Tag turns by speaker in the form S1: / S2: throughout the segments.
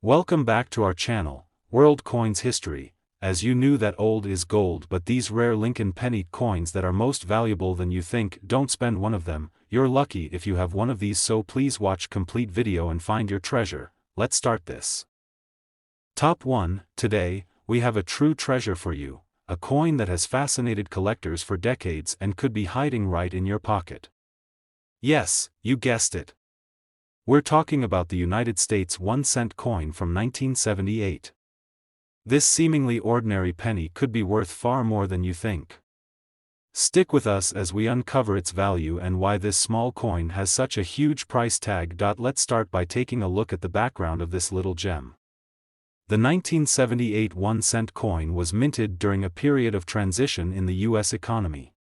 S1: Welcome back to our channel, World Coins History. As you knew that old is gold, but these rare Lincoln penny coins that are most valuable than you think, don't spend one of them. You're lucky if you have one of these, so please watch complete video and find your treasure. Let's start this. Top 1. Today, we have a true treasure for you, a coin that has fascinated collectors for decades and could be hiding right in your pocket. Yes, you guessed it. We're talking about the United States 1-cent coin from 1978. This seemingly ordinary penny could be worth far more than you think. Stick with us as we uncover its value and why this small coin has such a huge price tag. Let's start by taking a look at the background of this little gem. The 1978 1-cent coin was minted during a period of transition in the U.S. economy.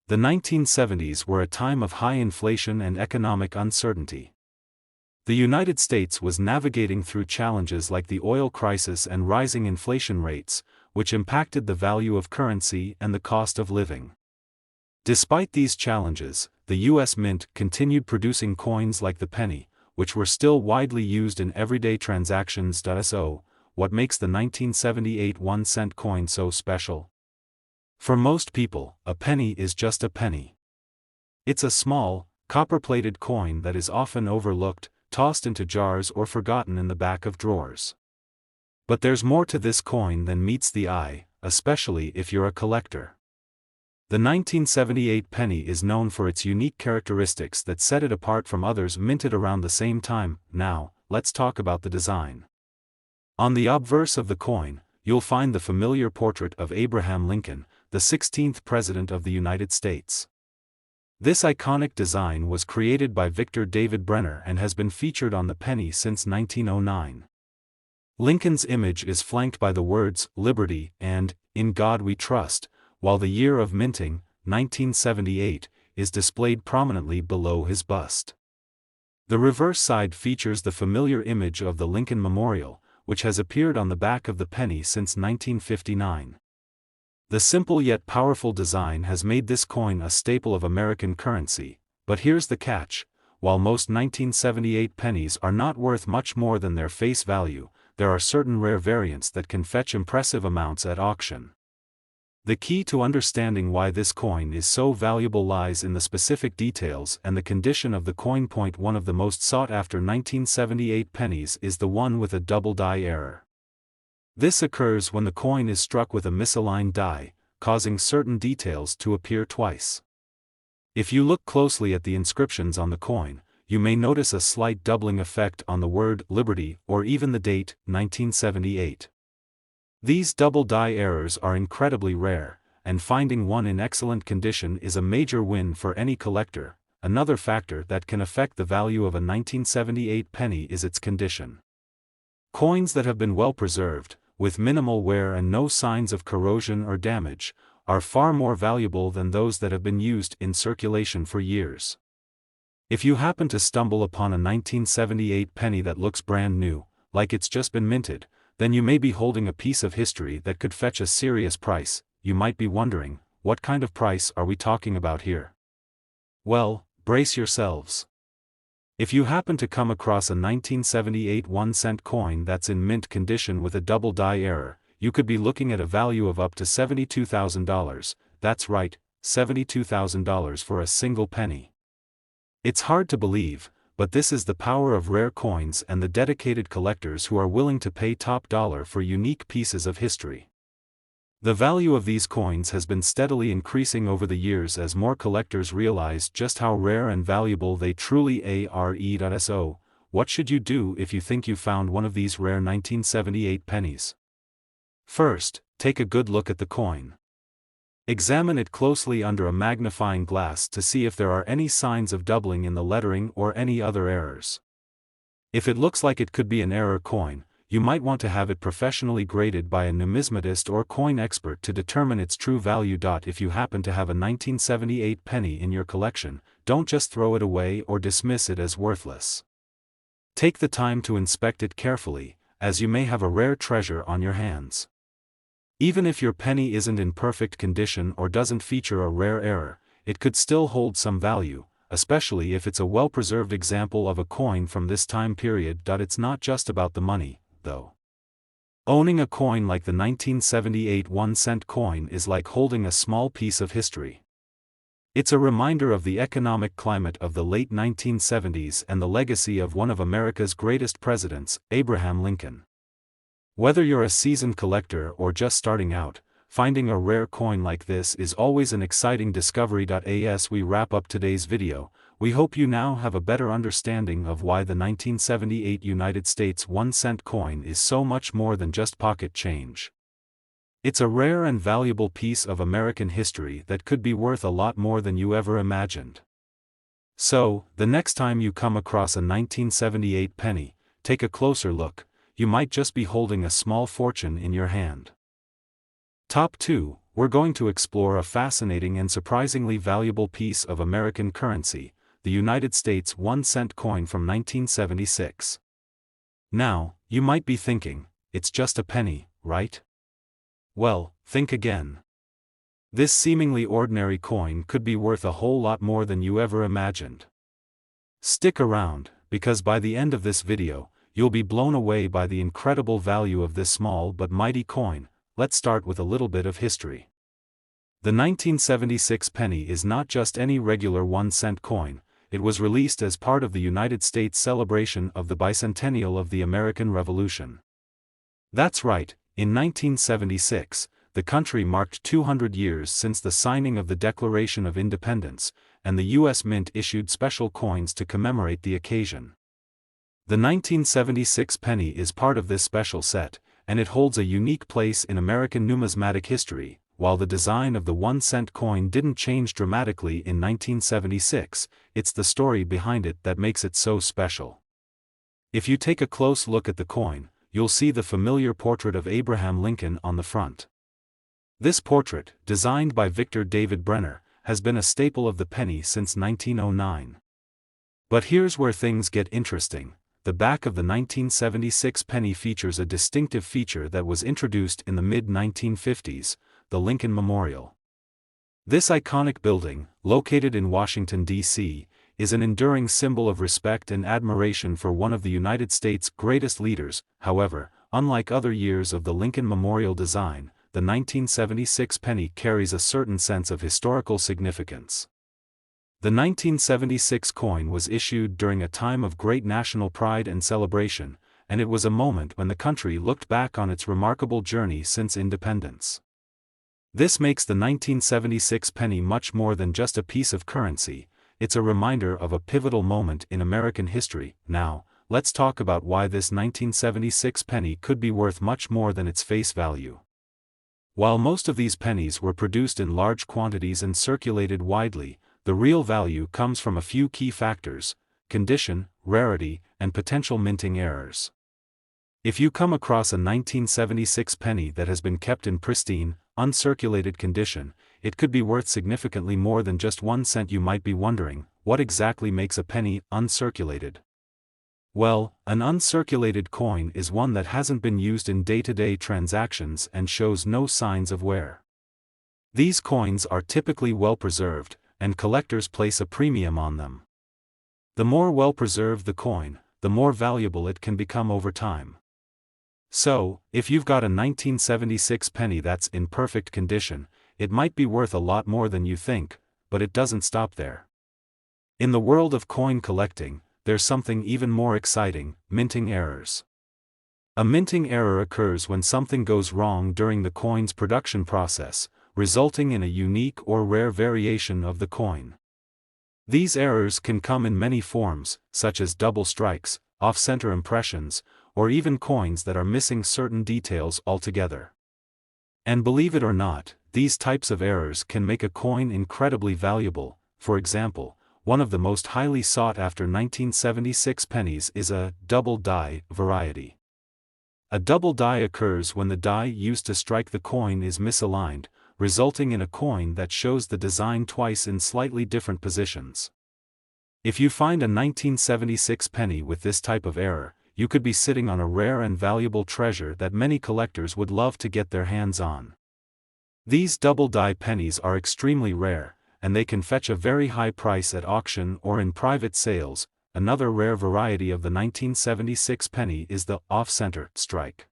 S1: The 1970s were a time of high inflation and economic uncertainty. The United States was navigating through challenges like the oil crisis and rising inflation rates, which impacted the value of currency and the cost of living. Despite these challenges, the U.S. Mint continued producing coins like the penny, which were still widely used in everyday transactions. So, what makes the 1978 1-cent coin so special? For most people, a penny is just a penny. It's a small, copper-plated coin that is often overlooked, tossed into jars or forgotten in the back of drawers. But there's more to this coin than meets the eye, especially if you're a collector. The 1978 penny is known for its unique characteristics that set it apart from others minted around the same time. Now, let's talk about the design. On the obverse of the coin, you'll find the familiar portrait of Abraham Lincoln, the 16th President of the United States. This iconic design was created by Victor David Brenner and has been featured on the penny since 1909. Lincoln's image is flanked by the words, "Liberty" and "In God We Trust," while the year of minting, 1978, is displayed prominently below his bust. The reverse side features the familiar image of the Lincoln Memorial, which has appeared on the back of the penny since 1959. The simple yet powerful design has made this coin a staple of American currency, but here's the catch: while most 1978 pennies are not worth much more than their face value, there are certain rare variants that can fetch impressive amounts at auction. The key to understanding why this coin is so valuable lies in the specific details and the condition of the coin. One of the most sought-after 1978 pennies is the one with a double die error. This occurs when the coin is struck with a misaligned die, causing certain details to appear twice. If you look closely at the inscriptions on the coin, you may notice a slight doubling effect on the word "Liberty" or even the date, 1978. These double die errors are incredibly rare, and finding one in excellent condition is a major win for any collector. Another factor that can affect the value of a 1978 penny is its condition. Coins that have been well preserved, with minimal wear and no signs of corrosion or damage, are far more valuable than those that have been used in circulation for years. If you happen to stumble upon a 1978 penny that looks brand new, like it's just been minted, then you may be holding a piece of history that could fetch a serious price. You might be wondering, what kind of price are we talking about here? Well, brace yourselves. If you happen to come across a 1978 1-cent coin that's in mint condition with a double die error, you could be looking at a value of up to $72,000, that's right, $72,000 for a single penny. It's hard to believe, but this is the power of rare coins and the dedicated collectors who are willing to pay top dollar for unique pieces of history. The value of these coins has been steadily increasing over the years as more collectors realize just how rare and valuable they truly are. So, what should you do if you think you found one of these rare 1978 pennies? First, take a good look at the coin. Examine it closely under a magnifying glass to see if there are any signs of doubling in the lettering or any other errors. If it looks like it could be an error coin, you might want to have it professionally graded by a numismatist or coin expert to determine its true value. If you happen to have a 1978 penny in your collection, don't just throw it away or dismiss it as worthless. Take the time to inspect it carefully, as you may have a rare treasure on your hands. Even if your penny isn't in perfect condition or doesn't feature a rare error, it could still hold some value. especially if it's a well-preserved example of a coin from this time period. It's not just about the money, though. Owning a coin like the 1978 1-cent coin is like holding a small piece of history. It's a reminder of the economic climate of the late 1970s and the legacy of one of America's greatest presidents, Abraham Lincoln. Whether you're a seasoned collector or just starting out, finding a rare coin like this is always an exciting discovery. As we wrap up today's video, we hope you now have a better understanding of why the 1978 United States 1-cent coin is so much more than just pocket change. It's a rare and valuable piece of American history that could be worth a lot more than you ever imagined. So, the next time you come across a 1978 penny, take a closer look. You might just be holding a small fortune in your hand. Top 2, we're going to explore a fascinating and surprisingly valuable piece of American currency, the United States 1-cent coin from 1976. Now, you might be thinking, it's just a penny, right? Well, think again. This seemingly ordinary coin could be worth a whole lot more than you ever imagined. Stick around, because by the end of this video, you'll be blown away by the incredible value of this small but mighty coin. Let's start with a little bit of history. The 1976 penny is not just any regular 1-cent coin. It was released as part of the United States celebration of the Bicentennial of the American Revolution. That's right, in 1976, the country marked 200 years since the signing of the Declaration of Independence, and the U.S. Mint issued special coins to commemorate the occasion. The 1976 penny is part of this special set, and it holds a unique place in American numismatic history. While the design of the 1-cent coin didn't change dramatically in 1976, it's the story behind it that makes it so special. If you take a close look at the coin, you'll see the familiar portrait of Abraham Lincoln on the front. This portrait, designed by Victor David Brenner, has been a staple of the penny since 1909. But here's where things get interesting. The back of the 1976 penny features a distinctive feature that was introduced in the mid-1950s, the Lincoln Memorial. This iconic building, located in Washington, D.C., is an enduring symbol of respect and admiration for one of the United States' greatest leaders. However, unlike other years of the Lincoln Memorial design, the 1976 penny carries a certain sense of historical significance. The 1976 coin was issued during a time of great national pride and celebration, and it was a moment when the country looked back on its remarkable journey since independence. This makes the 1976 penny much more than just a piece of currency. It's a reminder of a pivotal moment in American history. Now, let's talk about why this 1976 penny could be worth much more than its face value. While most of these pennies were produced in large quantities and circulated widely, the real value comes from a few key factors: condition, rarity, and potential minting errors. If you come across a 1976 penny that has been kept in pristine, uncirculated condition, it could be worth significantly more than just 1 cent. You might be wondering, what exactly makes a penny uncirculated? Well, an uncirculated coin is one that hasn't been used in day-to-day transactions and shows no signs of wear. These coins are typically well-preserved, and collectors place a premium on them. The more well-preserved the coin, the more valuable it can become over time. So, if you've got a 1976 penny that's in perfect condition, it might be worth a lot more than you think, but it doesn't stop there. In the world of coin collecting, there's something even more exciting: minting errors. A minting error occurs when something goes wrong during the coin's production process, resulting in a unique or rare variation of the coin. These errors can come in many forms, such as double strikes, off-center impressions, or even coins that are missing certain details altogether. And believe it or not, these types of errors can make a coin incredibly valuable. For example, one of the most highly sought-after 1976 pennies is a double die variety. A double die occurs when the die used to strike the coin is misaligned, resulting in a coin that shows the design twice in slightly different positions. If you find a 1976 penny with this type of error, you could be sitting on a rare and valuable treasure that many collectors would love to get their hands on. These double die pennies are extremely rare, and they can fetch a very high price at auction or in private sales. Another rare variety of the 1976 penny is the off-center strike.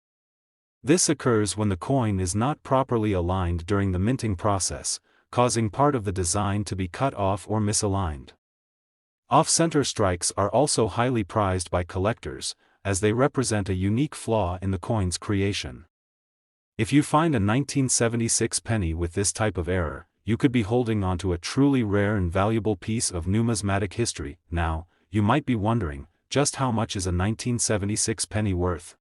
S1: This occurs when the coin is not properly aligned during the minting process, causing part of the design to be cut off or misaligned. Off-center strikes are also highly prized by collectors, as they represent a unique flaw in the coin's creation. If you find a 1976 penny with this type of error, you could be holding onto a truly rare and valuable piece of numismatic history. Now, you might be wondering, just how much is a 1976 penny worth?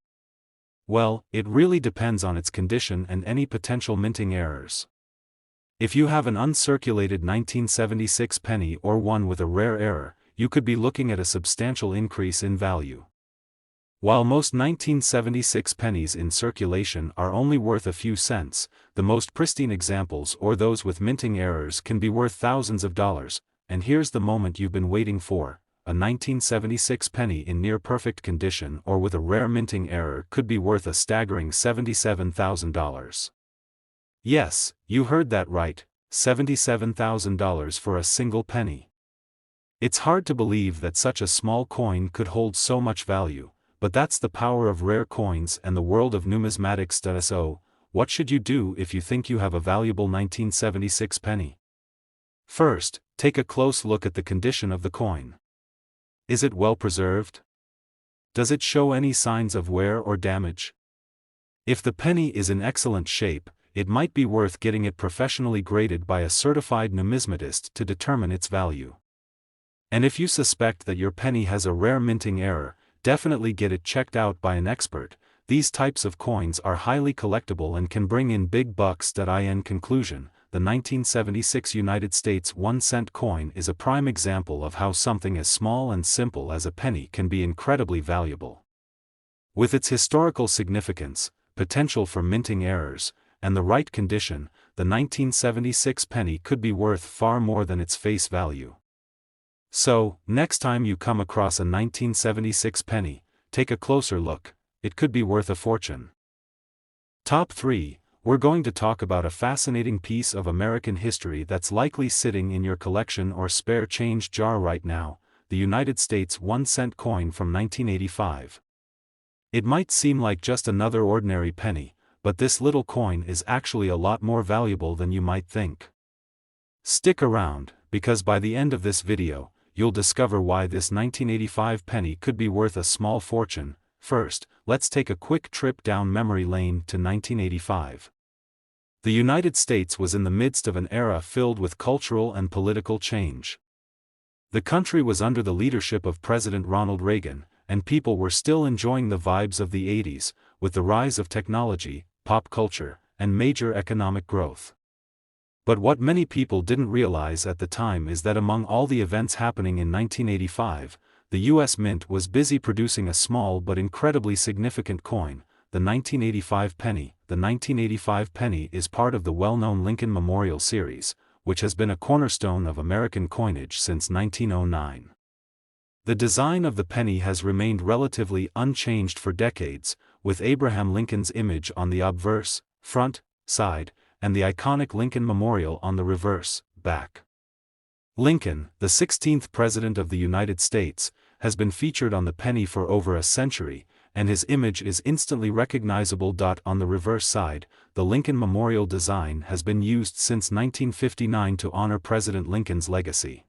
S1: Well, it really depends on its condition and any potential minting errors. If you have an uncirculated 1976 penny or one with a rare error, you could be looking at a substantial increase in value. While most 1976 pennies in circulation are only worth a few cents, the most pristine examples or those with minting errors can be worth thousands of dollars. And here's the moment you've been waiting for: a 1976 penny in near-perfect condition or with a rare minting error could be worth a staggering $77,000. Yes, you heard that right, $77,000 for a single penny. It's hard to believe that such a small coin could hold so much value, but that's the power of rare coins and the world of numismatics. So, what should you do if you think you have a valuable 1976 penny? First, take a close look at the condition of the coin. Is it well preserved? Does it show any signs of wear or damage? If the penny is in excellent shape, it might be worth getting it professionally graded by a certified numismatist to determine its value. And if you suspect that your penny has a rare minting error, definitely get it checked out by an expert. These types of coins are highly collectible and can bring in big bucks. In conclusion, the 1976 United States 1-cent coin is a prime example of how something as small and simple as a penny can be incredibly valuable. With its historical significance, potential for minting errors, and the right condition, the 1976 penny could be worth far more than its face value. So, next time you come across a 1976 penny, take a closer look. It could be worth a fortune. Top 3. We're going to talk about a fascinating piece of American history that's likely sitting in your collection or spare change jar right now: the United States 1-cent coin from 1985. It might seem like just another ordinary penny, but this little coin is actually a lot more valuable than you might think. Stick around, because by the end of this video, you'll discover why this 1985 penny could be worth a small fortune. First, let's take a quick trip down memory lane to 1985. The United States was in the midst of an era filled with cultural and political change. The country was under the leadership of President Ronald Reagan, and people were still enjoying the vibes of the 80s, with the rise of technology, pop culture, and major economic growth. But what many people didn't realize at the time is that among all the events happening in 1985, the U.S. Mint was busy producing a small but incredibly significant coin, the 1985 penny. The 1985 penny is part of the well-known Lincoln Memorial series, which has been a cornerstone of American coinage since 1909. The design of the penny has remained relatively unchanged for decades, with Abraham Lincoln's image on the obverse, front, side, and the iconic Lincoln Memorial on the reverse, back. Lincoln, the 16th President of the United States, has been featured on the penny for over a century, and his image is instantly recognizable. On the reverse side, the Lincoln Memorial design has been used since 1959 to honor President Lincoln's legacy.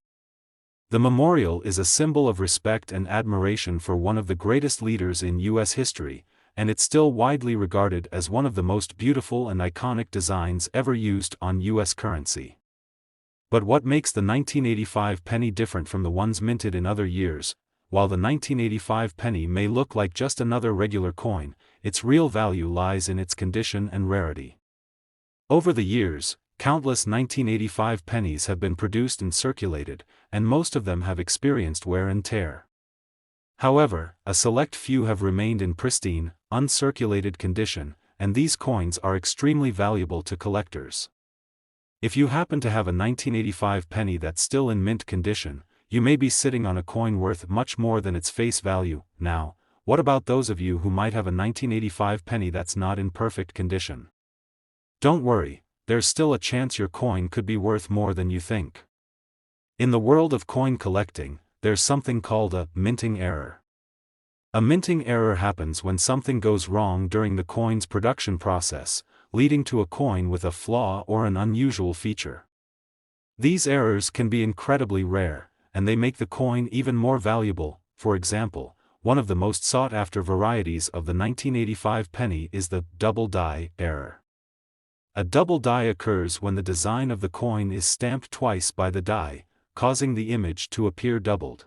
S1: The memorial is a symbol of respect and admiration for one of the greatest leaders in U.S. history, and it's still widely regarded as one of the most beautiful and iconic designs ever used on U.S. currency. But what makes the 1985 penny different from the ones minted in other years? While the 1985 penny may look like just another regular coin, its real value lies in its condition and rarity. Over the years, countless 1985 pennies have been produced and circulated, and most of them have experienced wear and tear. However, a select few have remained in pristine, uncirculated condition, and these coins are extremely valuable to collectors. If you happen to have a 1985 penny that's still in mint condition, you may be sitting on a coin worth much more than its face value. Now, what about those of you who might have a 1985 penny that's not in perfect condition? Don't worry, there's still a chance your coin could be worth more than you think. In the world of coin collecting, there's something called a minting error. A minting error happens when something goes wrong during the coin's production process, leading to a coin with a flaw or an unusual feature. These errors can be incredibly rare, and they make the coin even more valuable. For example, one of the most sought-after varieties of the 1985 penny is the double die error. A double die occurs when the design of the coin is stamped twice by the die, causing the image to appear doubled.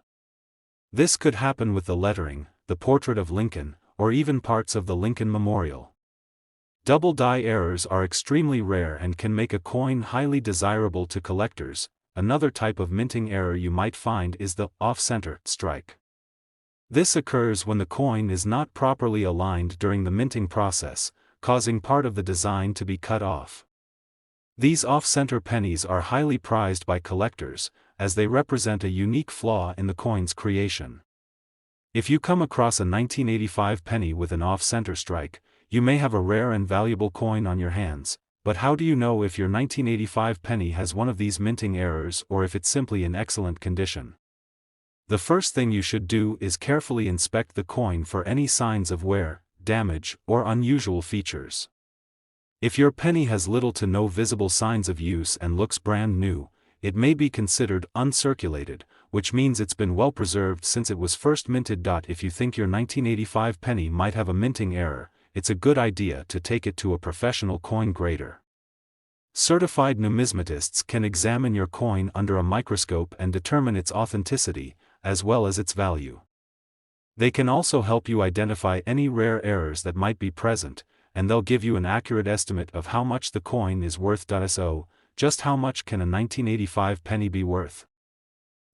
S1: This could happen with the lettering, the portrait of Lincoln, or even parts of the Lincoln Memorial. Double die errors are extremely rare and can make a coin highly desirable to collectors. Another type of minting error you might find is the off-center strike. This occurs when the coin is not properly aligned during the minting process, causing part of the design to be cut off. These off-center pennies are highly prized by collectors, as they represent a unique flaw in the coin's creation. If you come across a 1985 penny with an off-center strike, you may have a rare and valuable coin on your hands, but how do you know if your 1985 penny has one of these minting errors or if it's simply in excellent condition? The first thing you should do is carefully inspect the coin for any signs of wear, damage, or unusual features. If your penny has little to no visible signs of use and looks brand new, it may be considered uncirculated, which means it's been well preserved since it was first minted. If you think your 1985 penny might have a minting error, it's a good idea to take it to a professional coin grader. Certified numismatists can examine your coin under a microscope and determine its authenticity, as well as its value. They can also help you identify any rare errors that might be present, and they'll give you an accurate estimate of how much the coin is worth. So, just how much can a 1985 penny be worth?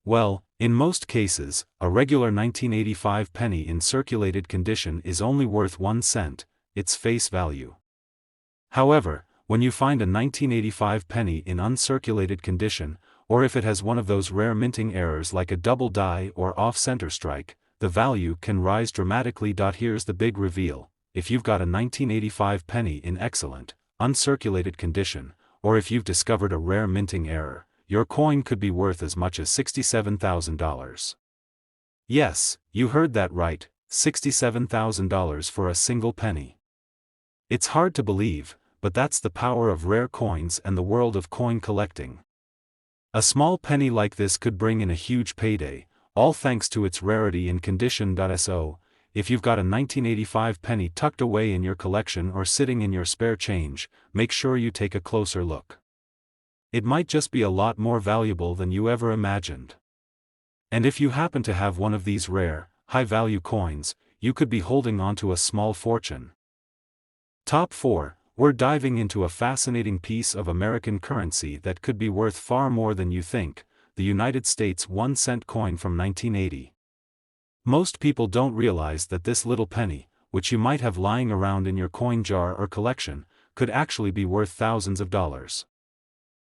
S1: Well, in most cases, a regular 1985 penny in circulated condition is only worth 1 cent, its face value. However, when you find a 1985 penny in uncirculated condition, or if it has one of those rare minting errors like a double die or off-center strike, the value can rise dramatically. Here's the big reveal: if you've got a 1985 penny in excellent, uncirculated condition, or if you've discovered a rare minting error, your coin could be worth as much as $67,000. Yes, you heard that right, $67,000 for a single penny. It's hard to believe, but that's the power of rare coins and the world of coin collecting. A small penny like this could bring in a huge payday, all thanks to its rarity and condition. So, if you've got a 1985 penny tucked away in your collection or sitting in your spare change, make sure you take a closer look. It might just be a lot more valuable than you ever imagined. And if you happen to have one of these rare, high-value coins, you could be holding on to a small fortune. Top 4. We're diving into a fascinating piece of American currency that could be worth far more than you think: the United States 1-cent coin from 1980. Most people don't realize that this little penny, which you might have lying around in your coin jar or collection, could actually be worth thousands of dollars.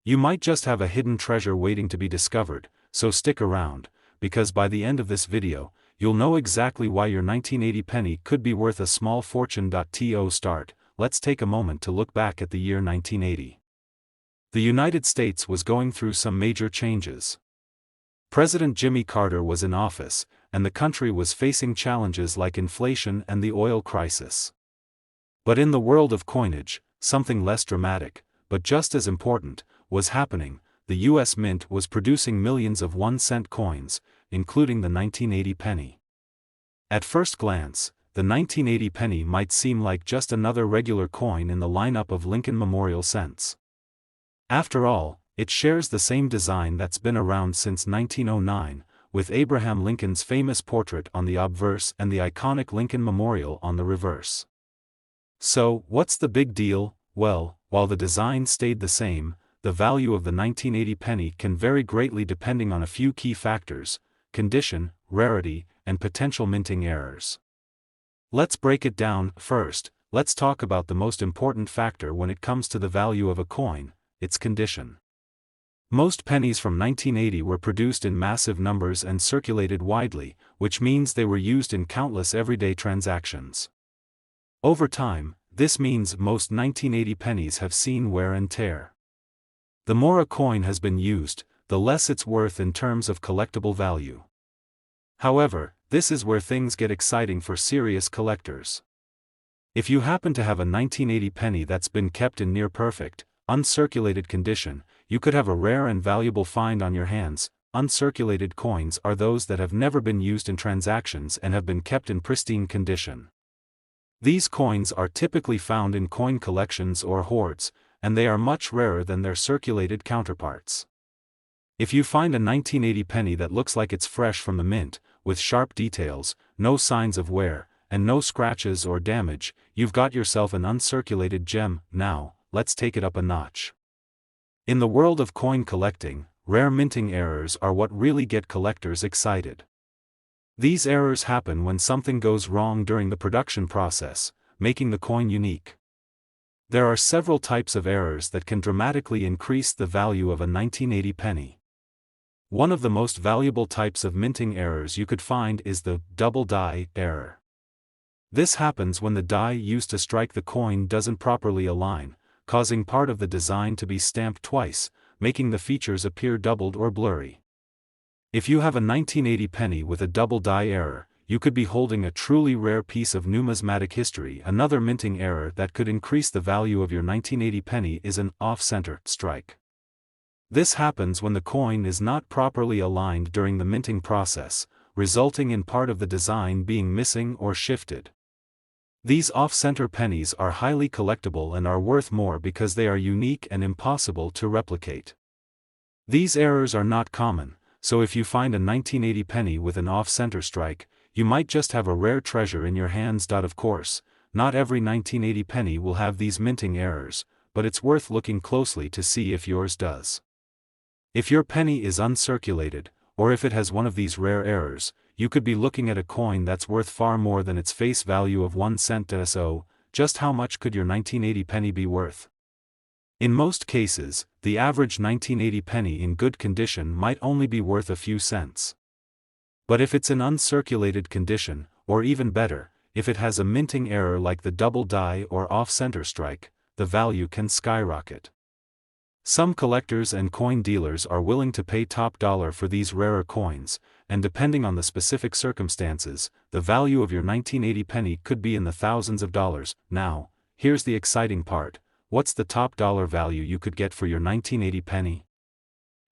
S1: You might just have a hidden treasure waiting to be discovered, so stick around, because by the end of this video, you'll know exactly why your 1980 penny could be worth a small fortune. To start, let's take a moment to look back at the year 1980. The United States was going through some major changes. President Jimmy Carter was in office, and the country was facing challenges like inflation and the oil crisis. But in the world of coinage, something less dramatic, but just as important, was happening. The U.S. Mint was producing millions of 1-cent coins, including the 1980 penny. At first glance, the 1980 penny might seem like just another regular coin in the lineup of Lincoln Memorial cents. After all, it shares the same design that's been around since 1909, with Abraham Lincoln's famous portrait on the obverse and the iconic Lincoln Memorial on the reverse. So, what's the big deal? Well, while the design stayed the same, the value of the 1980 penny can vary greatly depending on a few key factors: condition, rarity, and potential minting errors. Let's break it down. First, let's talk about the most important factor when it comes to the value of a coin: its condition. Most pennies from 1980 were produced in massive numbers and circulated widely, which means they were used in countless everyday transactions. Over time, this means most 1980 pennies have seen wear and tear. The more a coin has been used, the less it's worth in terms of collectible value. However, this is where things get exciting for serious collectors. If you happen to have a 1980 penny that's been kept in near-perfect, uncirculated condition, you could have a rare and valuable find on your hands. Uncirculated coins are those that have never been used in transactions and have been kept in pristine condition. These coins are typically found in coin collections or hoards, and they are much rarer than their circulated counterparts. If you find a 1980 penny that looks like it's fresh from the mint, with sharp details, no signs of wear, and no scratches or damage, you've got yourself an uncirculated gem. Now, let's take it up a notch. In the world of coin collecting, rare minting errors are what really get collectors excited. These errors happen when something goes wrong during the production process, making the coin unique. There are several types of errors that can dramatically increase the value of a 1980 penny. One of the most valuable types of minting errors you could find is the double die error. This happens when the die used to strike the coin doesn't properly align, causing part of the design to be stamped twice, making the features appear doubled or blurry. If you have a 1980 penny with a double die error, you could be holding a truly rare piece of numismatic history. Another minting error that could increase the value of your 1980 penny is an off-center strike. This happens when the coin is not properly aligned during the minting process, resulting in part of the design being missing or shifted. These off-center pennies are highly collectible and are worth more because they are unique and impossible to replicate. These errors are not common, so if you find a 1980 penny with an off-center strike, you might just have a rare treasure in your hands. Of course, not every 1980 penny will have these minting errors, but it's worth looking closely to see if yours does. If your penny is uncirculated, or if it has one of these rare errors, you could be looking at a coin that's worth far more than its face value of 1 cent. So, just how much could your 1980 penny be worth? In most cases, the average 1980 penny in good condition might only be worth a few cents. But if it's in uncirculated condition, or even better, if it has a minting error like the double die or off-center strike, the value can skyrocket. Some collectors and coin dealers are willing to pay top dollar for these rarer coins, and depending on the specific circumstances, the value of your 1980 penny could be in the thousands of dollars. Now, here's the exciting part: what's the top dollar value you could get for your 1980 penny?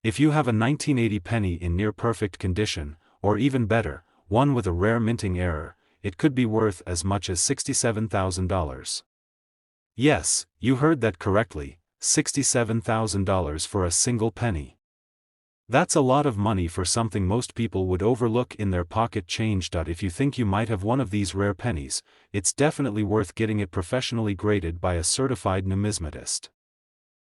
S1: If you have a 1980 penny in near-perfect condition, or even better, one with a rare minting error, it could be worth as much as $67,000. Yes, you heard that correctly. $67,000 for a single penny. That's a lot of money for something most people would overlook in their pocket change. If you think you might have one of these rare pennies, it's definitely worth getting it professionally graded by a certified numismatist.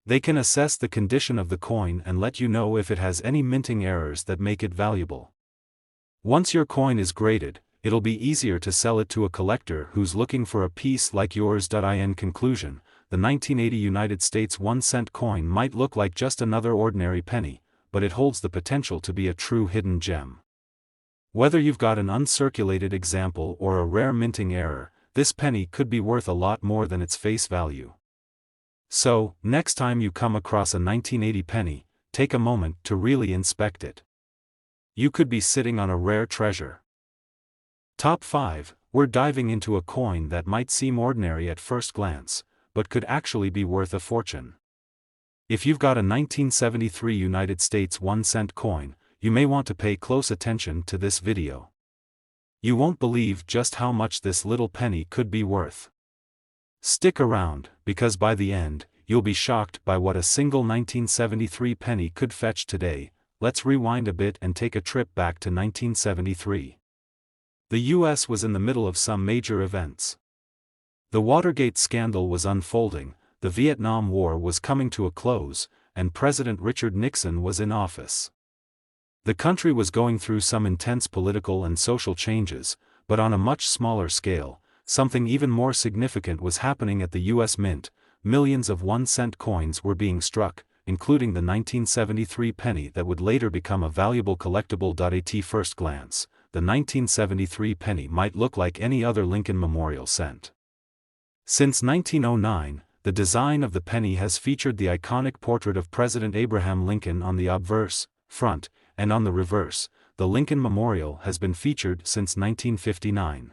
S1: They can assess the condition of the coin and let you know if it has any minting errors that make it valuable. Once your coin is graded, it'll be easier to sell it to a collector who's looking for a piece like yours. In conclusion, the 1980 United States 1 cent coin might look like just another ordinary penny, but it holds the potential to be a true hidden gem. Whether you've got an uncirculated example or a rare minting error, this penny could be worth a lot more than its face value. So, next time you come across a 1980 penny, take a moment to really inspect it. You could be sitting on a rare treasure. Top 5, we're diving into a coin that might seem ordinary at first glance, but could actually be worth a fortune. If you've got a 1973 United States 1 cent coin, you may want to pay close attention to this video. You won't believe just how much this little penny could be worth. Stick around, because by the end, you'll be shocked by what a single 1973 penny could fetch today. Let's rewind a bit and take a trip back to 1973. The US was in the middle of some major events. The Watergate scandal was unfolding, the Vietnam War was coming to a close, and President Richard Nixon was in office. The country was going through some intense political and social changes, but on a much smaller scale, something even more significant was happening at the US Mint. Millions of 1 cent coins were being struck, including the 1973 penny that would later become a valuable collectible. At first glance, the 1973 penny might look like any other Lincoln Memorial cent. Since 1909, the design of the penny has featured the iconic portrait of President Abraham Lincoln on the obverse, front, and on the reverse. The Lincoln Memorial has been featured since 1959.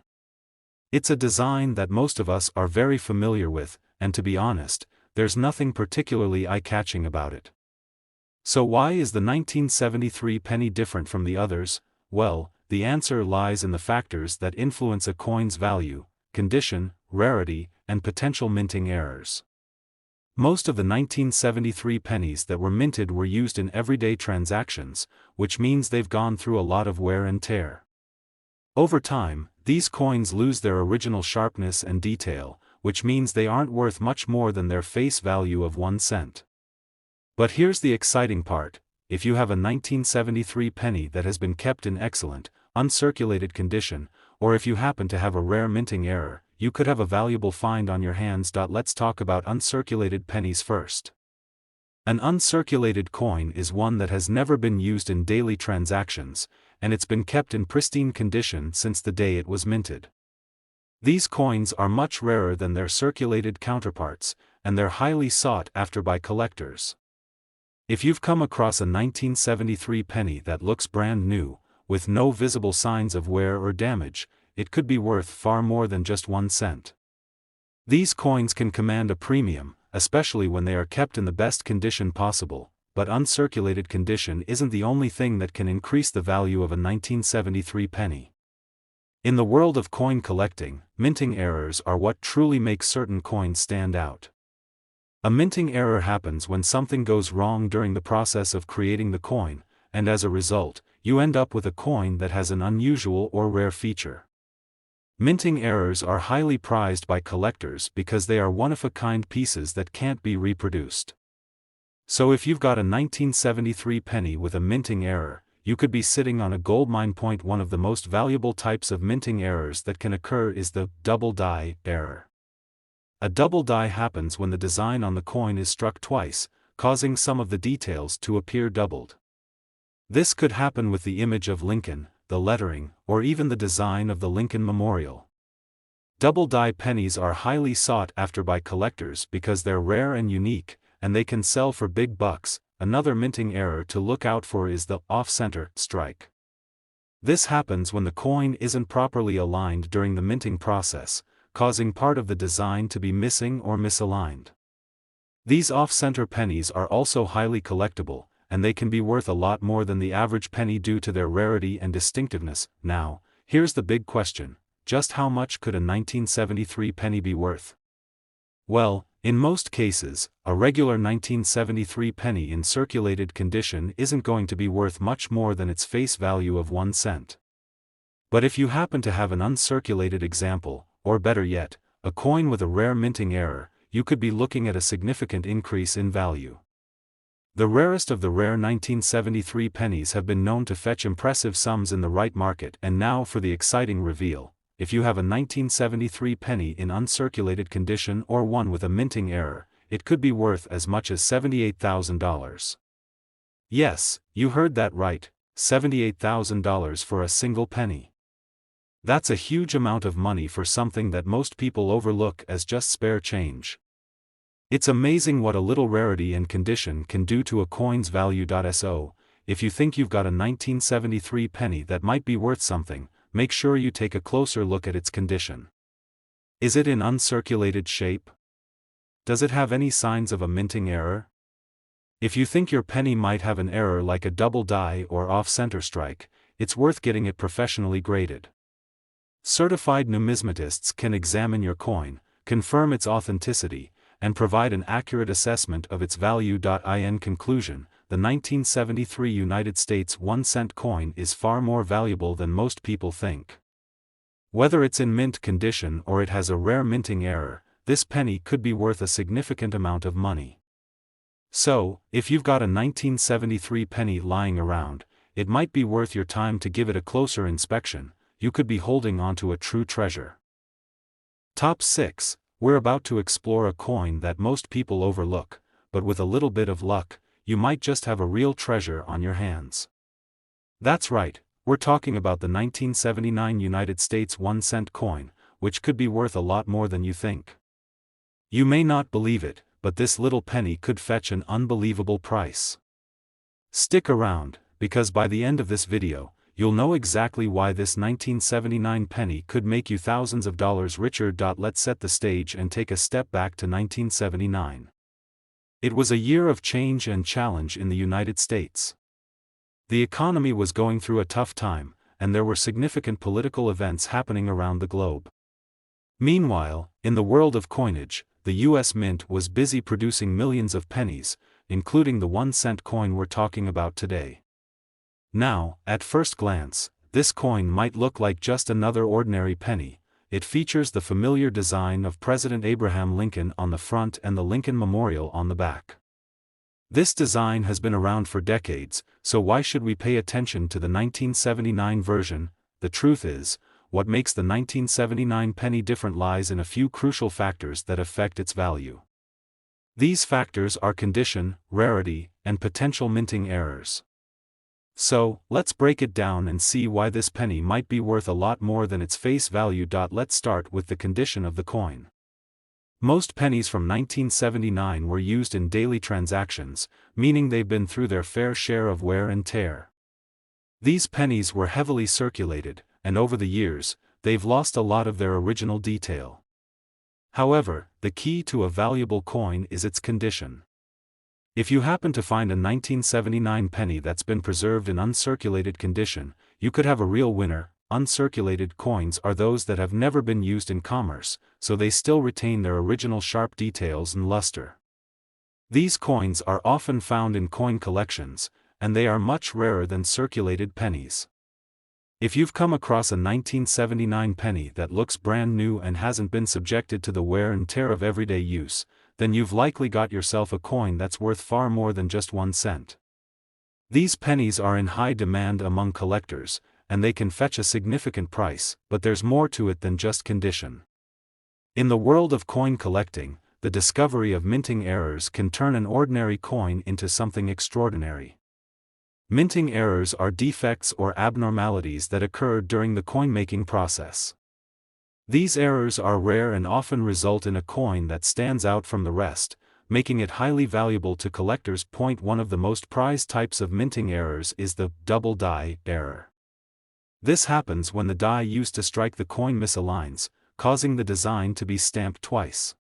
S1: It's a design that most of us are very familiar with, and to be honest, there's nothing particularly eye-catching about it. So why is the 1973 penny different from the others? Well, the answer lies in the factors that influence a coin's value: condition, rarity, and potential minting errors. Most of the 1973 pennies that were minted were used in everyday transactions, which means they've gone through a lot of wear and tear. Over time, these coins lose their original sharpness and detail, which means they aren't worth much more than their face value of 1 cent. But here's the exciting part: if you have a 1973 penny that has been kept in excellent, uncirculated condition, or if you happen to have a rare minting error, you could have a valuable find on your hands. Let's talk about uncirculated pennies first. An uncirculated coin is one that has never been used in daily transactions, and it's been kept in pristine condition since the day it was minted. These coins are much rarer than their circulated counterparts, and they're highly sought after by collectors. If you've come across a 1973 penny that looks brand new, with no visible signs of wear or damage, it could be worth far more than just 1 cent. These coins can command a premium, especially when they are kept in the best condition possible, but uncirculated condition isn't the only thing that can increase the value of a 1973 penny. In the world of coin collecting, minting errors are what truly makes certain coins stand out. A minting error happens when something goes wrong during the process of creating the coin, and as a result, you end up with a coin that has an unusual or rare feature. Minting errors are highly prized by collectors because they are one-of-a-kind pieces that can't be reproduced. So if you've got a 1973 penny with a minting error, you could be sitting on a goldmine. One of the most valuable types of minting errors that can occur is the double die error. A double die happens when the design on the coin is struck twice, causing some of the details to appear doubled. This could happen with the image of Lincoln, the lettering, or even the design of the Lincoln Memorial. Double die pennies are highly sought after by collectors because they're rare and unique, and they can sell for big bucks. Another minting error to look out for is the off-center strike. This happens when the coin isn't properly aligned during the minting process, causing part of the design to be missing or misaligned. These off-center pennies are also highly collectible, and they can be worth a lot more than the average penny due to their rarity and distinctiveness. Now, here's the big question: just how much could a 1973 penny be worth? Well, in most cases, a regular 1973 penny in circulated condition isn't going to be worth much more than its face value of 1 cent. But if you happen to have an uncirculated example, or better yet, a coin with a rare minting error, you could be looking at a significant increase in value. The rarest of the rare 1973 pennies have been known to fetch impressive sums in the right market. And now for the exciting reveal: if you have a 1973 penny in uncirculated condition or one with a minting error, it could be worth as much as $78,000. Yes, you heard that right, $78,000 for a single penny. That's a huge amount of money for something that most people overlook as just spare change. It's amazing what a little rarity and condition can do to a coin's value. So, if you think you've got a 1973 penny that might be worth something, make sure you take a closer look at its condition. Is it in uncirculated shape? Does it have any signs of a minting error? If you think your penny might have an error like a double die or off-center strike, it's worth getting it professionally graded. Certified numismatists can examine your coin, confirm its authenticity, and provide an accurate assessment of its value. In conclusion, the 1973 United States 1-cent coin is far more valuable than most people think. Whether it's in mint condition or it has a rare minting error, this penny could be worth a significant amount of money. So, if you've got a 1973 penny lying around, it might be worth your time to give it a closer inspection. You could be holding onto a true treasure. Top 6. We're about to explore a coin that most people overlook, but with a little bit of luck, you might just have a real treasure on your hands. That's right, we're talking about the 1979 United States 1-cent coin, which could be worth a lot more than you think. You may not believe it, but this little penny could fetch an unbelievable price. Stick around, because by the end of this video, you'll know exactly why this 1979 penny could make you thousands of dollars richer. Let's set the stage and take a step back to 1979. It was a year of change and challenge in the United States. The economy was going through a tough time, and there were significant political events happening around the globe. Meanwhile, in the world of coinage, the U.S. Mint was busy producing millions of pennies, including the 1-cent coin we're talking about today. Now, at first glance, this coin might look like just another ordinary penny. It features the familiar design of President Abraham Lincoln on the front and the Lincoln Memorial on the back. This design has been around for decades, so why should we pay attention to the 1979 version? The truth is, what makes the 1979 penny different lies in a few crucial factors that affect its value. These factors are condition, rarity, and potential minting errors. So, let's break it down and see why this penny might be worth a lot more than its face value. Let's start with the condition of the coin. Most pennies from 1979 were used in daily transactions, meaning they've been through their fair share of wear and tear. These pennies were heavily circulated, and over the years, they've lost a lot of their original detail. However, the key to a valuable coin is its condition. If you happen to find a 1979 penny that's been preserved in uncirculated condition, you could have a real winner. Uncirculated coins are those that have never been used in commerce, so they still retain their original sharp details and luster. These coins are often found in coin collections, and they are much rarer than circulated pennies. If you've come across a 1979 penny that looks brand new and hasn't been subjected to the wear and tear of everyday use, then you've likely got yourself a coin that's worth far more than just 1 cent. These pennies are in high demand among collectors, and they can fetch a significant price, but there's more to it than just condition. In the world of coin collecting, the discovery of minting errors can turn an ordinary coin into something extraordinary. Minting errors are defects or abnormalities that occur during the coin-making process. These errors are rare and often result in a coin that stands out from the rest, making it highly valuable to collectors. One of the most prized types of minting errors is the double die error. This happens when the die used to strike the coin misaligns, causing the design to be stamped twice.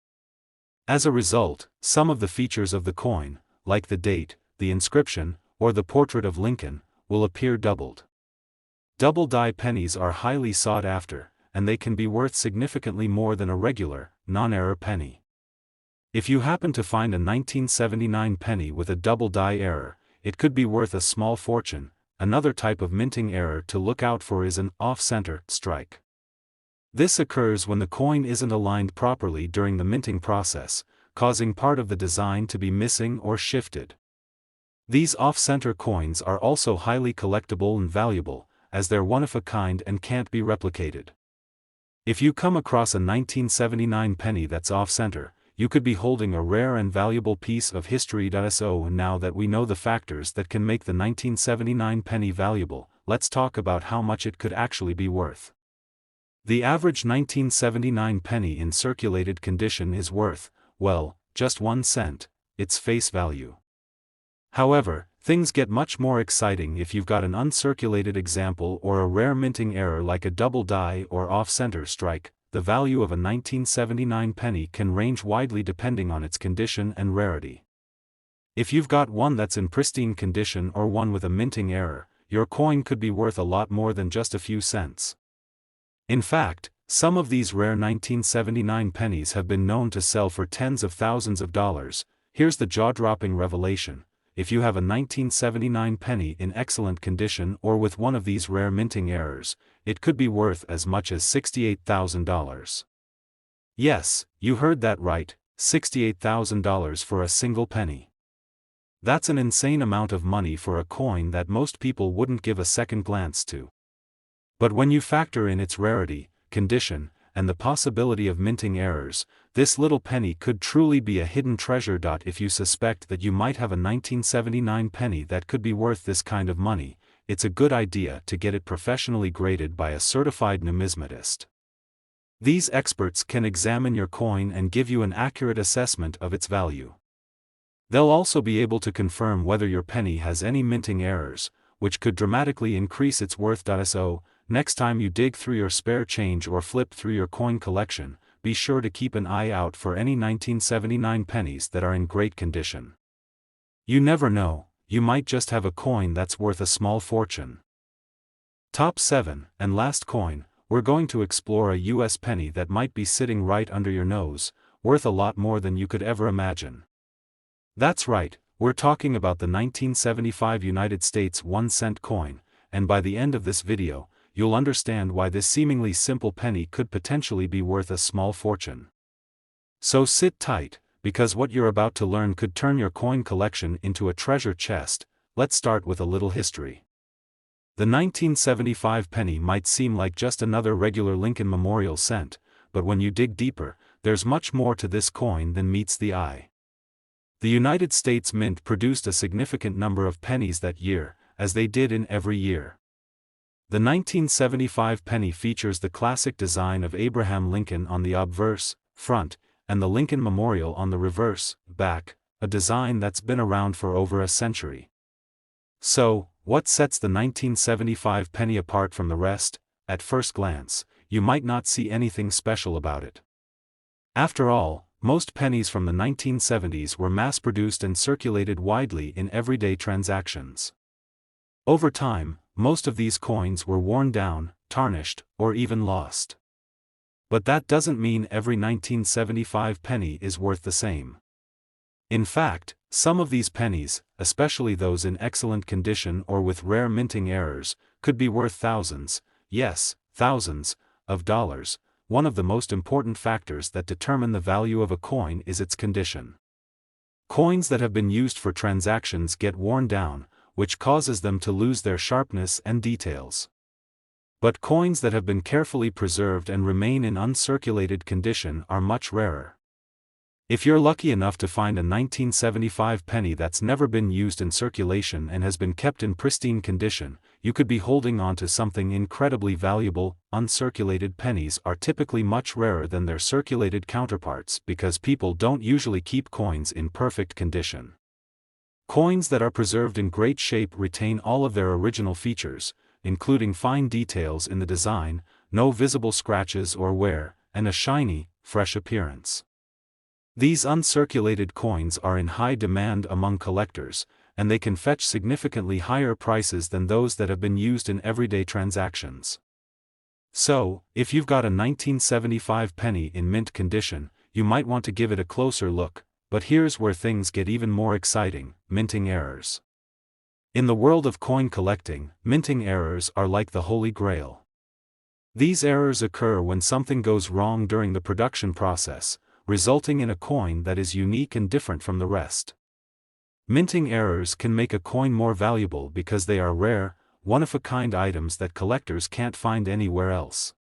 S1: As a result, some of the features of the coin, like the date, the inscription, or the portrait of Lincoln, will appear doubled. Double die pennies are highly sought after, and they can be worth significantly more than a regular, non-error penny. If you happen to find a 1979 penny with a double die error, it could be worth a small fortune. Another type of minting error to look out for is an off-center strike. This occurs when the coin isn't aligned properly during the minting process, causing part of the design to be missing or shifted. These off-center coins are also highly collectible and valuable, as they're one of a kind and can't be replicated. If you come across a 1979 penny that's off-center, you could be holding a rare and valuable piece of history. So now that we know the factors that can make the 1979 penny valuable, let's talk about how much it could actually be worth. The average 1979 penny in circulated condition is worth, well, just 1 cent, its face value. However, things get much more exciting if you've got an uncirculated example or a rare minting error like a double die or off-center strike. The value of a 1979 penny can range widely depending on its condition and rarity. If you've got one that's in pristine condition or one with a minting error, your coin could be worth a lot more than just a few cents. In fact, some of these rare 1979 pennies have been known to sell for tens of thousands of dollars. Here's the jaw-dropping revelation: if you have a 1979 penny in excellent condition or with one of these rare minting errors, it could be worth as much as $68,000. Yes, you heard that right, $68,000 for a single penny. That's an insane amount of money for a coin that most people wouldn't give a second glance to. But when you factor in its rarity, condition, and the possibility of minting errors, this little penny could truly be a hidden treasure. If you suspect that you might have a 1979 penny that could be worth this kind of money, it's a good idea to get it professionally graded by a certified numismatist. These experts can examine your coin and give you an accurate assessment of its value. They'll also be able to confirm whether your penny has any minting errors, which could dramatically increase its worth. So, next time you dig through your spare change or flip through your coin collection, be sure to keep an eye out for any 1979 pennies that are in great condition. You never know, you might just have a coin that's worth a small fortune. Top 7, and last coin, we're going to explore a US penny that might be sitting right under your nose, worth a lot more than you could ever imagine. That's right, we're talking about the 1975 United States 1-cent coin, and by the end of this video, you'll understand why this seemingly simple penny could potentially be worth a small fortune. So sit tight, because what you're about to learn could turn your coin collection into a treasure chest. Let's start with a little history. The 1975 penny might seem like just another regular Lincoln Memorial cent, but when you dig deeper, there's much more to this coin than meets the eye. The United States Mint produced a significant number of pennies that year, as they did in every year. The 1975 penny features the classic design of Abraham Lincoln on the obverse, front, and the Lincoln Memorial on the reverse, back, a design that's been around for over a century. So, what sets the 1975 penny apart from the rest? At first glance, you might not see anything special about it. After all, most pennies from the 1970s were mass-produced and circulated widely in everyday transactions. Over time, most of these coins were worn down, tarnished, or even lost. But that doesn't mean every 1975 penny is worth the same. In fact, some of these pennies, especially those in excellent condition or with rare minting errors, could be worth thousands, yes, thousands, of dollars. One of the most important factors that determine the value of a coin is its condition. Coins that have been used for transactions get worn down, which causes them to lose their sharpness and details. But coins that have been carefully preserved and remain in uncirculated condition are much rarer. If you're lucky enough to find a 1975 penny that's never been used in circulation and has been kept in pristine condition, you could be holding on to something incredibly valuable. Uncirculated pennies are typically much rarer than their circulated counterparts because people don't usually keep coins in perfect condition. Coins that are preserved in great shape retain all of their original features, including fine details in the design, no visible scratches or wear, and a shiny, fresh appearance. These uncirculated coins are in high demand among collectors, and they can fetch significantly higher prices than those that have been used in everyday transactions. So, if you've got a 1975 penny in mint condition, you might want to give it a closer look, but here's where things get even more exciting: minting errors. In the world of coin collecting, minting errors are like the Holy Grail. These errors occur when something goes wrong during the production process, resulting in a coin that is unique and different from the rest. Minting errors can make a coin more valuable because they are rare, one-of-a-kind items that collectors can't find anywhere else.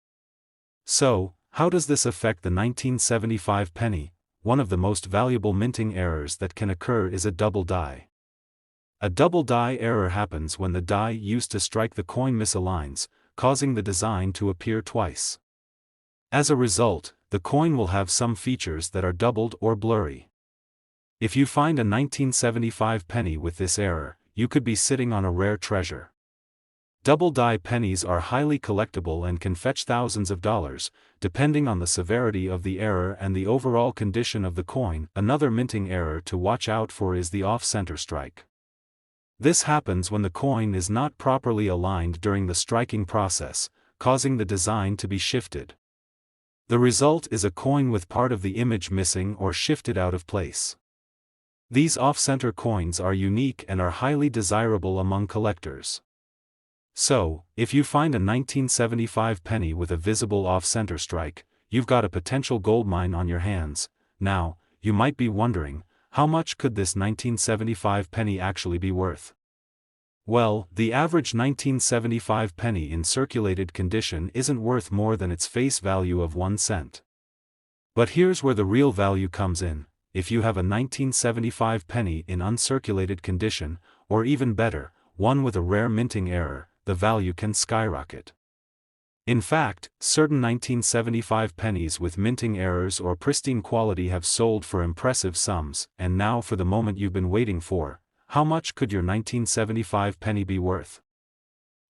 S1: So, how does this affect the 1975 penny? One of the most valuable minting errors that can occur is a double die. A double die error happens when the die used to strike the coin misaligns, causing the design to appear twice. As a result, the coin will have some features that are doubled or blurry. If you find a 1975 penny with this error, you could be sitting on a rare treasure. Double die pennies are highly collectible and can fetch thousands of dollars, depending on the severity of the error and the overall condition of the coin. Another minting error to watch out for is the off-center strike. This happens when the coin is not properly aligned during the striking process, causing the design to be shifted. The result is a coin with part of the image missing or shifted out of place. These off-center coins are unique and are highly desirable among collectors. So, if you find a 1975 penny with a visible off-center strike, you've got a potential goldmine on your hands. Now, you might be wondering, how much could this 1975 penny actually be worth? Well, the average 1975 penny in circulated condition isn't worth more than its face value of 1 cent. But here's where the real value comes in. If you have a 1975 penny in uncirculated condition, or even better, one with a rare minting error, the value can skyrocket. In fact, certain 1975 pennies with minting errors or pristine quality have sold for impressive sums, and now for the moment you've been waiting for. How much could your 1975 penny be worth?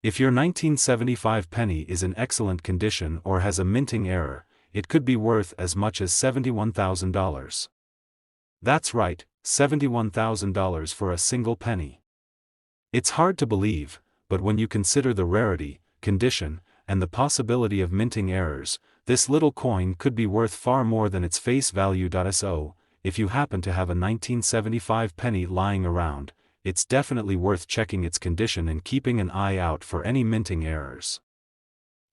S1: If your 1975 penny is in excellent condition or has a minting error, it could be worth as much as $71,000. That's right, $71,000 for a single penny. It's hard to believe, but when you consider the rarity, condition, and the possibility of minting errors, this little coin could be worth far more than its face value. So, if you happen to have a 1975 penny lying around, it's definitely worth checking its condition and keeping an eye out for any minting errors.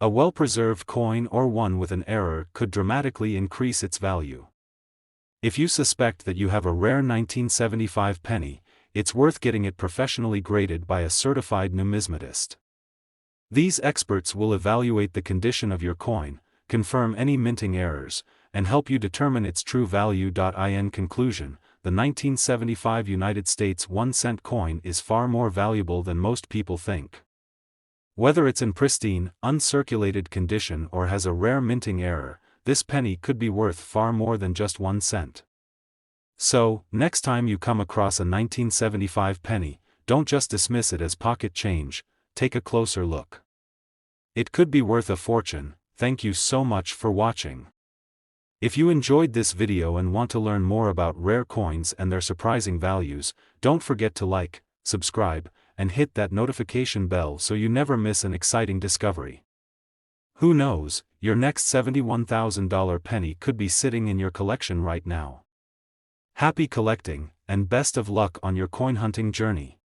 S1: A well-preserved coin or one with an error could dramatically increase its value. If you suspect that you have a rare 1975 penny, it's worth getting it professionally graded by a certified numismatist. These experts will evaluate the condition of your coin, confirm any minting errors, and help you determine its true value. In conclusion, the 1975 United States 1-cent coin is far more valuable than most people think. Whether it's in pristine, uncirculated condition or has a rare minting error, this penny could be worth far more than just 1 cent. So, next time you come across a 1975 penny, don't just dismiss it as pocket change, take a closer look. It could be worth a fortune. Thank you so much for watching. If you enjoyed this video and want to learn more about rare coins and their surprising values, don't forget to like, subscribe, and hit that notification bell so you never miss an exciting discovery. Who knows, your next $71,000 penny could be sitting in your collection right now. Happy collecting, and best of luck on your coin hunting journey.